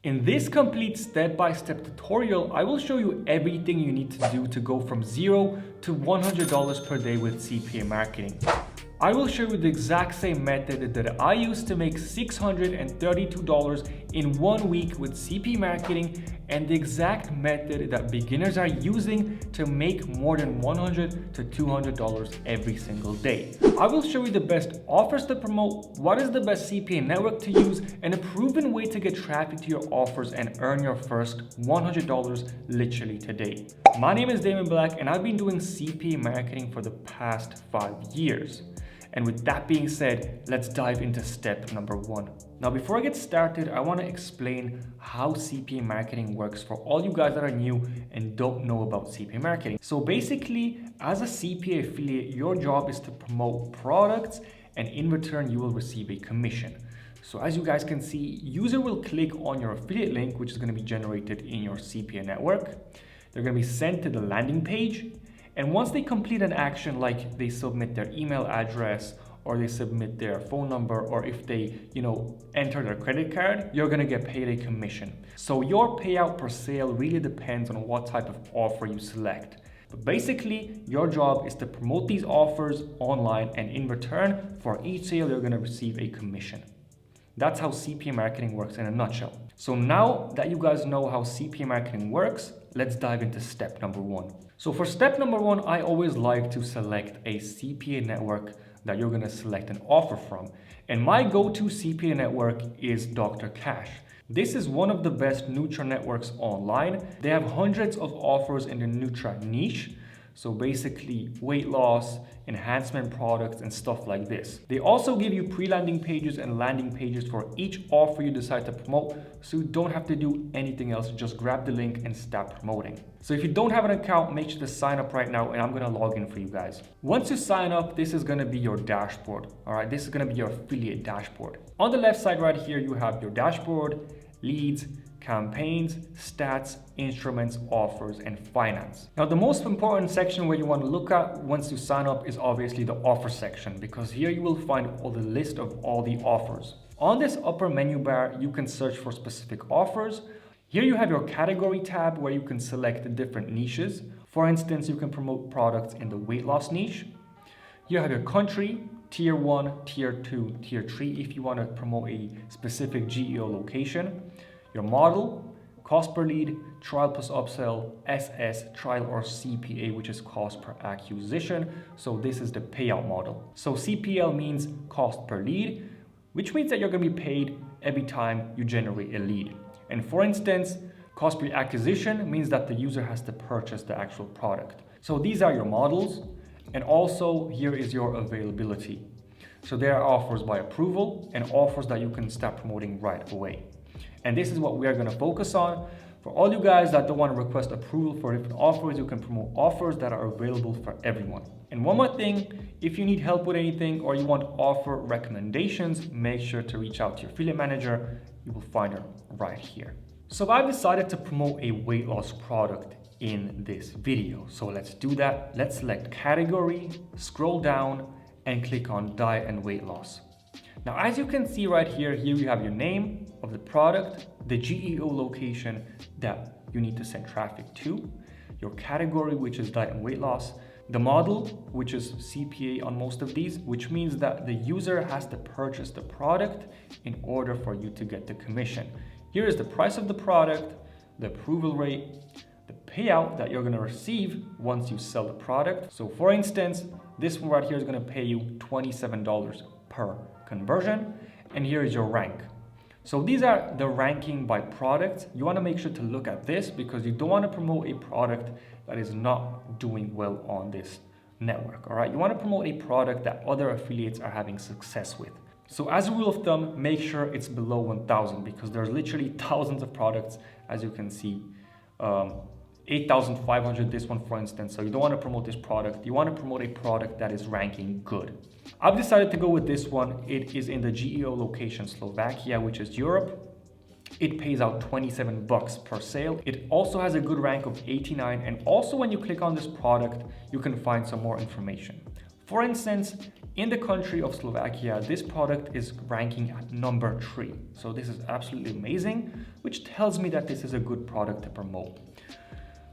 In this complete step-by-step tutorial, I will show you everything you need to do to go from $0 to $100 per day with CPA marketing. I will show you the exact same method that I used to make $632 in 1 week with CPA marketing, and the exact method that beginners are using to make more than $100 to $200 every single day. I will show you the best offers to promote, what is the best CPA network to use, and a proven way to get traffic to your offers and earn your first $100 literally today. My name is Damien Belak, and I've been doing CPA marketing for the past 5 years. And with that being said, let's dive into step number 1. Now, before I get started, I want to explain how CPA marketing works for all you guys that are new and don't know about CPA marketing. So basically, as a CPA affiliate, your job is to promote products, and in return, you will receive a commission. So as you guys can see, user will click on your affiliate link, which is going to be generated in your CPA network. They're going to be sent to the landing page. And once they complete an action, like they submit their email address or they submit their phone number, or if they, enter their credit card, you're gonna get paid a commission. So your payout per sale really depends on what type of offer you select. But basically, your job is to promote these offers online, and in return, for each sale, you're gonna receive a commission. That's how CPA marketing works in a nutshell. So now that you guys know how CPA marketing works, let's dive into step number 1. So for step number 1, I always like to select a CPA network that you're gonna select an offer from. And my go-to CPA network is Dr. Cash. This is one of the best Nutra networks online. They have hundreds of offers in the Nutra niche. So basically weight loss, enhancement products, and stuff like this. They also give you pre-landing pages and landing pages for each offer you decide to promote, so you don't have to do anything else. Just grab the link and start promoting. So if you don't have an account, make sure to sign up right now, and I'm gonna log in for you guys. Once you sign up, this is gonna be your dashboard. All right, this is gonna be your affiliate dashboard. On the left side right here, you have your dashboard, leads, campaigns, stats, instruments, offers, and finance. Now, the most important section where you want to look at once you sign up is obviously the offer section, because here you will find all the list of all the offers. On this upper menu bar, you can search for specific offers. Here you have your category tab where you can select the different niches. For instance, you can promote products in the weight loss niche. You have your country, tier 1, tier 2, tier 3 if you want to promote a specific GEO location. Your model, cost per lead, trial plus upsell, SS, trial or CPA, which is cost per acquisition. So this is the payout model. So CPL means cost per lead, which means that you're going to be paid every time you generate a lead. And for instance, cost per acquisition means that the user has to purchase the actual product. So these are your models. And also here is your availability. So there are offers by approval and offers that you can start promoting right away. And this is what we are going to focus on. For all you guys that don't want to request approval for different offers, you can promote offers that are available for everyone. And one more thing, if you need help with anything or you want offer recommendations, make sure to reach out to your affiliate manager. You will find her right here. So I've decided to promote a weight loss product in this video. So let's do that. Let's select category, scroll down, and click on diet and weight loss. Now, as you can see right here, you have your name of the product, the GEO location that you need to send traffic to, your category, which is diet and weight loss, the model, which is CPA on most of these, which means that the user has to purchase the product in order for you to get the commission. Here is the price of the product, the approval rate, the payout that you're going to receive once you sell the product. So for instance, this one right here is going to pay you $27 per conversion, and here is your rank. So these are the ranking by product. You want to make sure to look at this because you don't want to promote a product that is not doing well on this network. All right, you want to promote a product that other affiliates are having success with. So as a rule of thumb, make sure it's below 1,000 because there's literally thousands of products, as you can see. 8,500 this one, for instance. So you don't want to promote this product. You want to promote a product that is ranking good. I've decided to go with this one. It is in the GEO location Slovakia, which is Europe. It pays out $27 per sale. It also has a good rank of 89. And also when you click on this product, you can find some more information. For instance, in the country of Slovakia, this product is ranking at number 3. So this is absolutely amazing, which tells me that this is a good product to promote.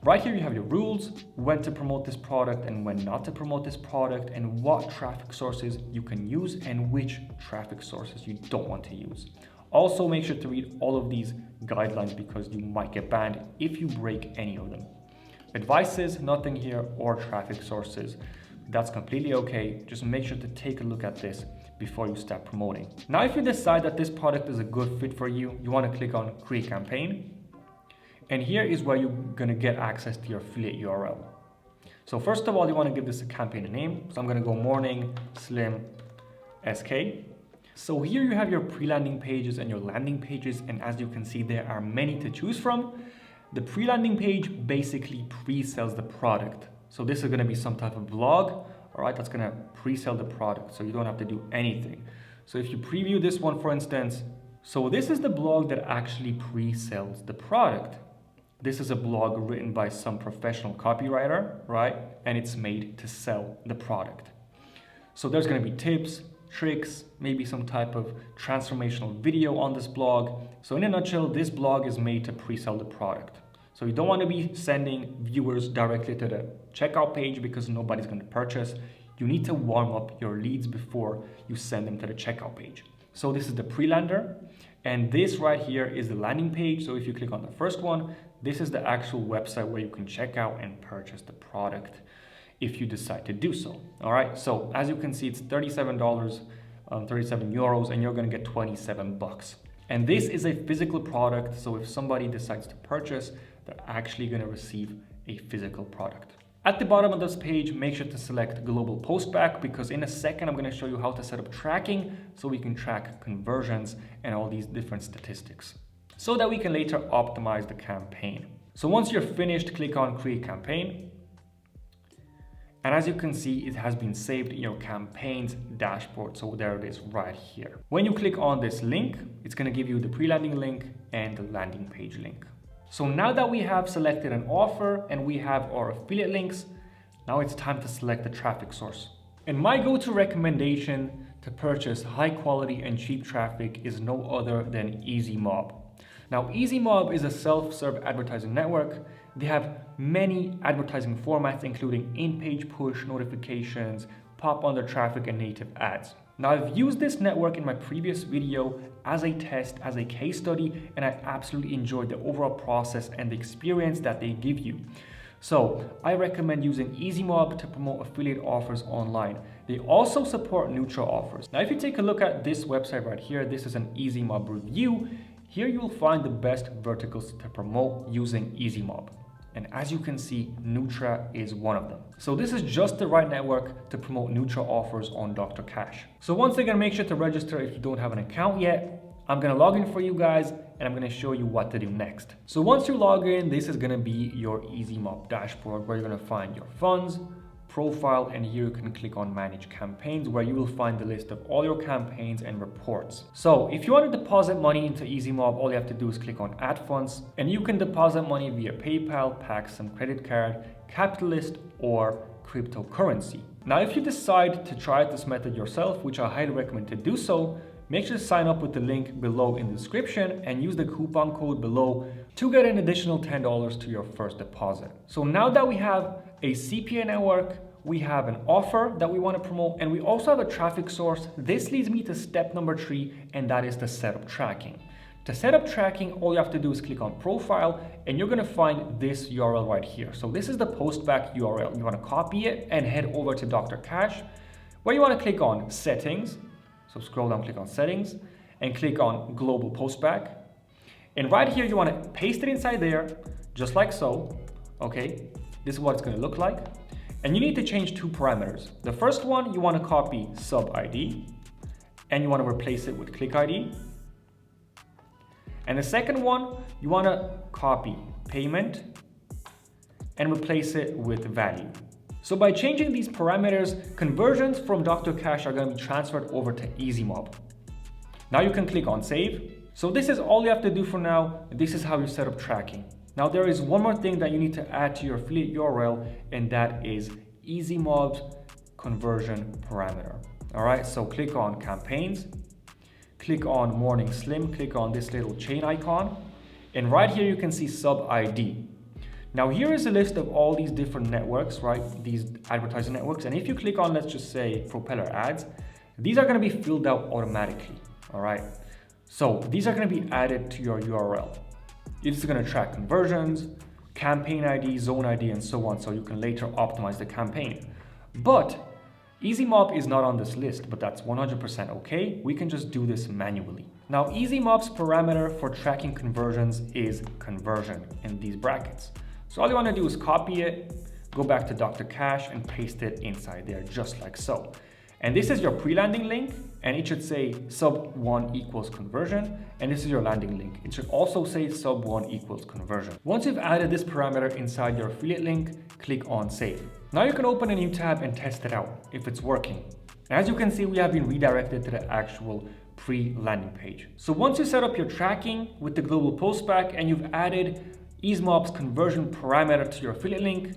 Right here you have your rules, when to promote this product and when not to promote this product, and what traffic sources you can use and which traffic sources you don't want to use. Also make sure to read all of these guidelines because you might get banned if you break any of them. Advices, nothing here, or traffic sources. That's completely okay. Just make sure to take a look at this before you start promoting. Now, if you decide that this product is a good fit for you, you want to click on Create Campaign. And here is where you're going to get access to your affiliate URL. So first of all, you want to give this a campaign name. So I'm going to go Morning Slim SK. So here you have your pre-landing pages and your landing pages. And as you can see, there are many to choose from. The pre-landing page basically pre-sells the product. So this is going to be some type of blog, all right, that's going to pre-sell the product. So you don't have to do anything. So if you preview this one, for instance, so this is the blog that actually pre-sells the product. This is a blog written by some professional copywriter, right? And it's made to sell the product. So there's going to be tips, tricks, maybe some type of transformational video on this blog. So in a nutshell, this blog is made to pre-sell the product. So you don't want to be sending viewers directly to the checkout page because nobody's going to purchase. You need to warm up your leads before you send them to the checkout page. So this is the pre-lander, and this right here is the landing page. So if you click on the first one, this is the actual website where you can check out and purchase the product if you decide to do so. All right, so as you can see, it's $37, 37 euros, and you're going to get 27 bucks. And this is a physical product, so if somebody decides to purchase, they're actually going to receive a physical product. At the bottom of this page, make sure to select Global Postback because in a second, I'm going to show you how to set up tracking so we can track conversions and all these different statistics so that we can later optimize the campaign. So once you're finished, click on Create Campaign. And as you can see, it has been saved in your campaigns dashboard. So there it is right here. When you click on this link, it's going to give you the pre-landing link and the landing page link. So now that we have selected an offer and we have our affiliate links, now it's time to select the traffic source. And my go-to recommendation to purchase high quality and cheap traffic is no other than EasyMob. Now, EasyMob is a self-serve advertising network. They have many advertising formats, including in-page push notifications, pop-under traffic, and native ads. Now, I've used this network in my previous video as a test, as a case study, and I absolutely enjoyed the overall process and the experience that they give you. So I recommend using EasyMob to promote affiliate offers online. They also support neutral offers. Now, if you take a look at this website right here, this is an EasyMob review. Here you'll find the best verticals to promote using EasyMob. And as you can see, Nutra is one of them. So this is just the right network to promote neutral offers on Dr. Cash. So once again, make sure to register if you don't have an account yet. I'm gonna log in for you guys and I'm gonna show you what to do next. So once you log in, this is gonna be your EasyMob dashboard where you're gonna find your funds, profile, and here you can click on manage campaigns where you will find the list of all your campaigns and reports. So if you want to deposit money into EasyMob, all you have to do is click on add funds and you can deposit money via PayPal, Paxum credit card, Capitalist, or cryptocurrency. Now, if you decide to try this method yourself, which I highly recommend to do so, make sure to sign up with the link below in the description and use the coupon code below to get an additional $10 to your first deposit. So now that we have a CPA network, we have an offer that we want to promote, and we also have a traffic source. This leads me to step number 3, and that is to set up tracking. To set up tracking, all you have to do is click on profile and you're going to find this URL right here. So this is the postback URL. You want to copy it and head over to Dr. Cash, where you want to click on settings. So scroll down, click on settings and click on global postback. And right here, you want to paste it inside there, just like so. Okay, this is what it's going to look like. And you need to change 2 parameters. The first one, you want to copy sub ID and you want to replace it with click ID. And the second one, you want to copy payment and replace it with value. So by changing these parameters, conversions from Dr. Cash are going to be transferred over to EasyMob. Now you can click on save. So this is all you have to do for now. This is how you set up tracking. Now there is one more thing that you need to add to your affiliate URL, and that is EasyMob's conversion parameter. All right, so click on campaigns, click on morning slim, click on this little chain icon, and right here you can see sub ID. Now here is a list of all these different networks, right? These advertising networks. And if you click on, let's just say propeller ads, these are going to be filled out automatically. All right. So these are going to be added to your URL. It's going to track conversions, campaign ID, zone ID, and so on. So you can later optimize the campaign. But EasyMob is not on this list, but that's 100% okay. We can just do this manually. Now, EasyMob's parameter for tracking conversions is conversion in these brackets. So all you want to do is copy it, go back to Dr. Cash and paste it inside there, just like so. And this is your pre-landing link, and it should say sub 1 equals conversion. And this is your landing link. It should also say sub 1 equals conversion. Once you've added this parameter inside your affiliate link, click on save. Now you can open a new tab and test it out if it's working. As you can see, we have been redirected to the actual pre-landing page. So once you set up your tracking with the global postback and you've added EasyMob's conversion parameter to your affiliate link,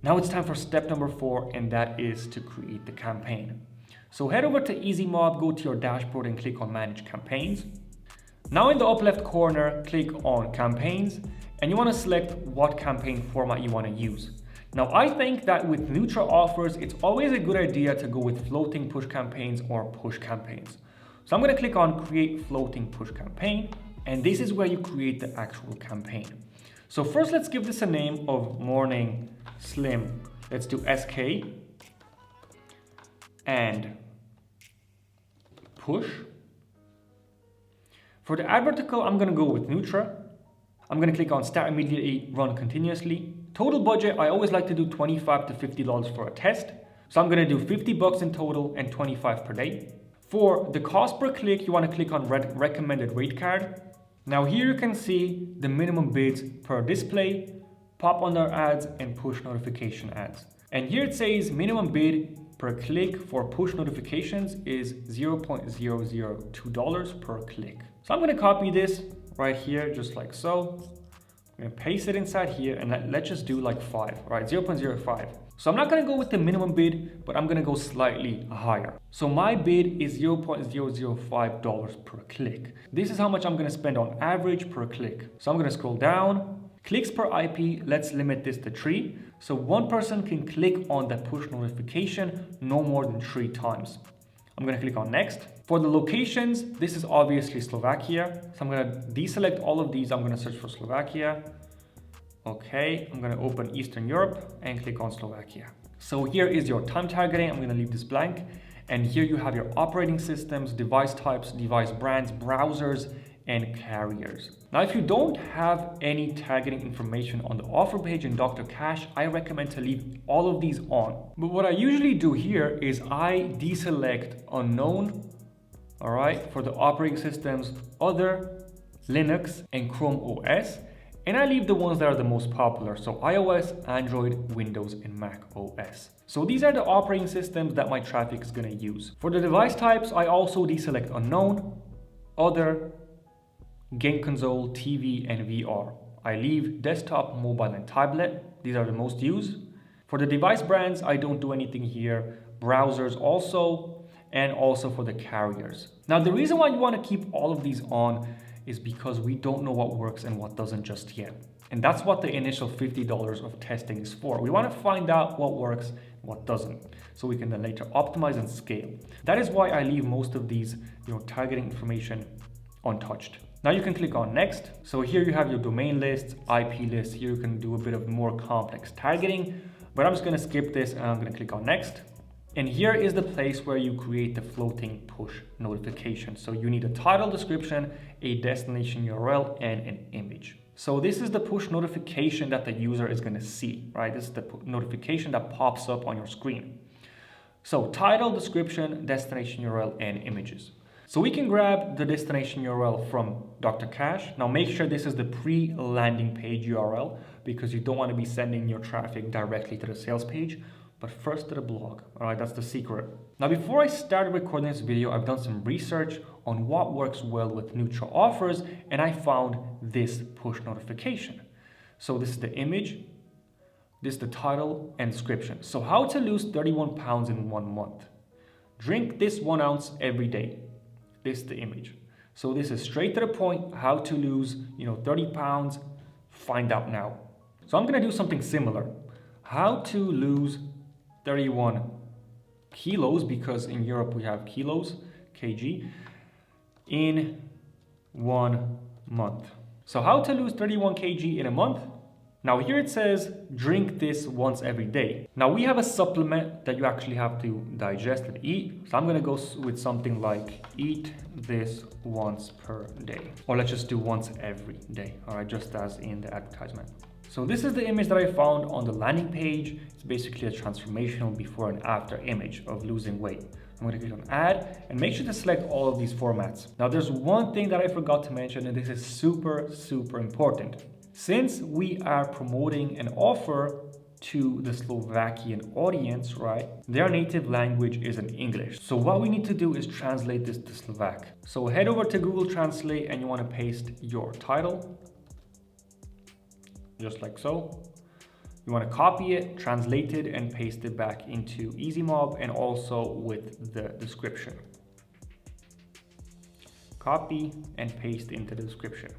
now it's time for step number 4, and that is to create the campaign. So head over to EasyMob, go to your dashboard and click on Manage Campaigns. Now in the upper left corner, click on Campaigns, and you want to select what campaign format you want to use. Now I think that with neutral offers, it's always a good idea to go with floating push campaigns or push campaigns. So I'm going to click on Create Floating Push Campaign, and this is where you create the actual campaign. So first, let's give this a name of Morning Slim. Let's do SK and push. For the ad vertical, I'm going to go with Nutra. I'm going to click on Start Immediately, Run Continuously. Total budget, I always like to do $25 to $50 for a test. So I'm going to do $50 in total and $25 per day. For the cost per click, you want to click on Recommended Rate Card. Now here you can see the minimum bids per display, pop under ads, and push notification ads. And here it says minimum bid per click for push notifications is $0.002 per click. So I'm going to copy this right here, just like so. I'm going to paste it inside here, and let's just do like 5, right? 0.05. So I'm not going to go with the minimum bid, but I'm going to go slightly higher. So my bid is $0.005 per click. This is how much I'm going to spend on average per click. So I'm going to scroll down. Clicks per IP, let's limit this to 3. So one person can click on the push notification no more than 3 times. I'm going to click on next. For the locations, this is obviously Slovakia. So I'm going to deselect all of these. I'm going to search for Slovakia. Okay, I'm going to open Eastern Europe and click on Slovakia. So here is your time targeting. I'm going to leave this blank. And here you have your operating systems, device types, device brands, browsers, and carriers. Now, if you don't have any targeting information on the offer page in Dr. Cash, I recommend to leave all of these on. But what I usually do here is I deselect unknown, all right, for the operating systems, other, Linux, and Chrome OS. And I leave the ones that are the most popular, so iOS, Android, Windows, and Mac OS. So these are the operating systems that my traffic is going to use. For the device types, I also deselect unknown, other, game console, TV, and VR. I leave desktop, mobile, and tablet. These are the most used. For the device brands, I don't do anything here. Browsers also, and also for the carriers. Now, the reason why you want to keep all of these on is because we don't know what works and what doesn't just yet. And that's what the initial $50 of testing is for. We want to find out what works and what doesn't, so we can then later optimize and scale. That is why I leave most of these targeting information untouched. Now you can click on next. So here you have your domain lists, IP lists. Here you can do a bit of more complex targeting, but I'm just going to skip this and I'm going to click on next. And here is the place where you create the floating push notification. So you need a title, description, a destination URL, and an image. So this is the push notification that the user is going to see, right? This is the notification that pops up on your screen. So title, description, destination URL, and images. So we can grab the destination URL from Dr. Cash. Now make sure this is the pre-landing page URL because you don't want to be sending your traffic directly to the sales page, but first to the blog. All right, that's the secret. Now, before I started recording this video, I've done some research on what works well with neutral offers, and I found this push notification. So this is the image, This is the title and description. So how to lose 31 pounds in 1 month. Drink this 1 ounce every day. This is the image. So this is straight to the point, how to lose, 30 pounds, find out now. So I'm gonna do something similar. How to lose 31 kilos, because in Europe we have kilos, kg, in 1 month. So how to lose 31 kg in a month? Now here it says, drink this once every day. Now we have a supplement that you actually have to digest and eat. So I'm gonna go with something like, eat this once per day. Or let's just do once every day, all right, just as in the advertisement. So this is the image that I found on the landing page. It's basically a transformational before and after image of losing weight. I'm going to click on add and make sure to select all of these formats. Now there's one thing that I forgot to mention, and this is super important. Since we are promoting an offer to the Slovakian audience, right? Their native language is in English. So what we need to do is translate this to Slovak. So head over to Google Translate and you want to paste your title. Just like so. You want to copy it, translate it, and paste it back into EasyMob and also with the description. Copy and paste into the description.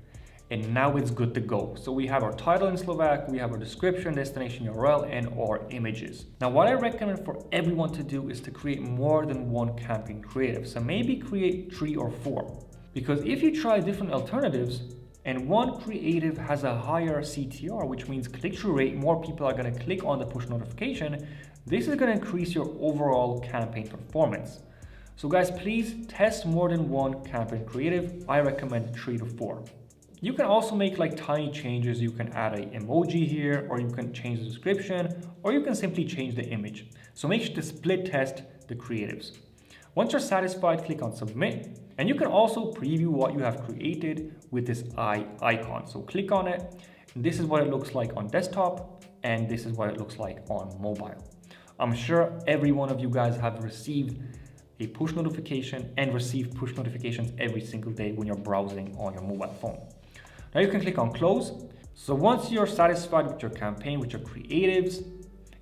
And now it's good to go. So we have our title in Slovak, we have our description, destination URL, and our images. Now what I recommend for everyone to do is to create more than one campaign creative. So maybe create 3 or 4. Because if you try different alternatives, and one creative has a higher CTR, which means click-through rate, more people are going to click on the push notification, this is going to increase your overall campaign performance. So guys, please test more than one campaign creative. I recommend 3 to 4. You can also make like tiny changes. You can add an emoji here, or you can change the description, or you can simply change the image. So make sure to split test the creatives. Once you're satisfied, click on submit, and you can also preview what you have created with this eye icon. So click on it, and this is what it looks like on desktop, and this is what it looks like on mobile. I'm sure every one of you guys have received a push notification and receive push notifications every single day when you're browsing on your mobile phone. Now you can click on close. So once you're satisfied with your campaign, with your creatives,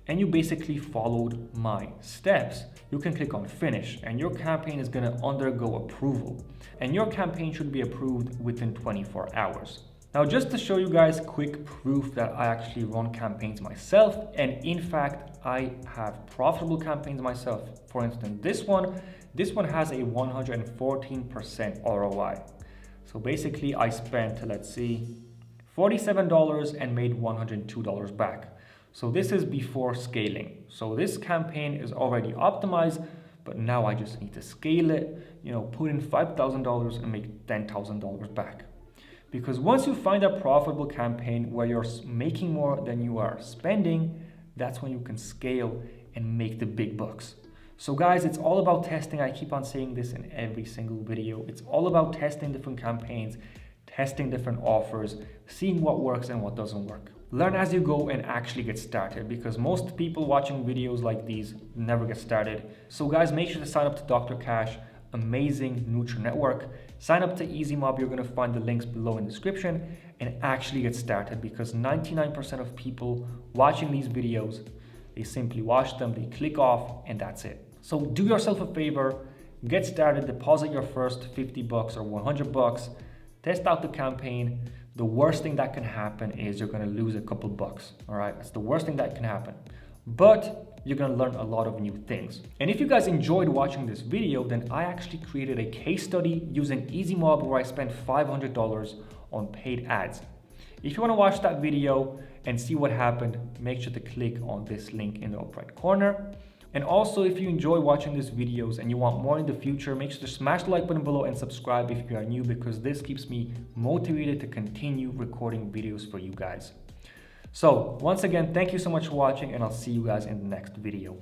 and you basically followed my steps, you can click on finish, and your campaign is going to undergo approval, and your campaign should be approved within 24 hours. Now, just to show you guys quick proof that I actually run campaigns myself, and in fact, I have profitable campaigns myself. For instance, this one has a 114% ROI. So basically I spent, let's see, $47 and made $102 back. So this is before scaling. So this campaign is already optimized, but now I just need to scale it, put in $5,000 and make $10,000 back. Because once you find a profitable campaign where you're making more than you are spending, that's when you can scale and make the big bucks. So guys, it's all about testing. I keep on saying this in every single video. It's all about testing different campaigns, testing different offers, seeing what works and what doesn't work. Learn as you go and actually get started, because most people watching videos like these never get started. So guys, make sure to sign up to Dr. Cash, amazing Nutri network. Sign up to EasyMob. You're going to find the links below in the description, and actually get started, because 99% of people watching these videos, they simply watch them, they click off, and that's it. So do yourself a favor, get started, deposit your first $50 or $100, test out the campaign. The worst thing that can happen is you're going to lose a couple bucks. All right, that's the worst thing that can happen. But you're going to learn a lot of new things. And if you guys enjoyed watching this video, then I actually created a case study using EasyMob where I spent $500 on paid ads. If you want to watch that video and see what happened, make sure to click on this link in the upper right corner. And also, if you enjoy watching these videos and you want more in the future, make sure to smash the like button below and subscribe if you are new, because this keeps me motivated to continue recording videos for you guys. So once again, thank you so much for watching, and I'll see you guys in the next video.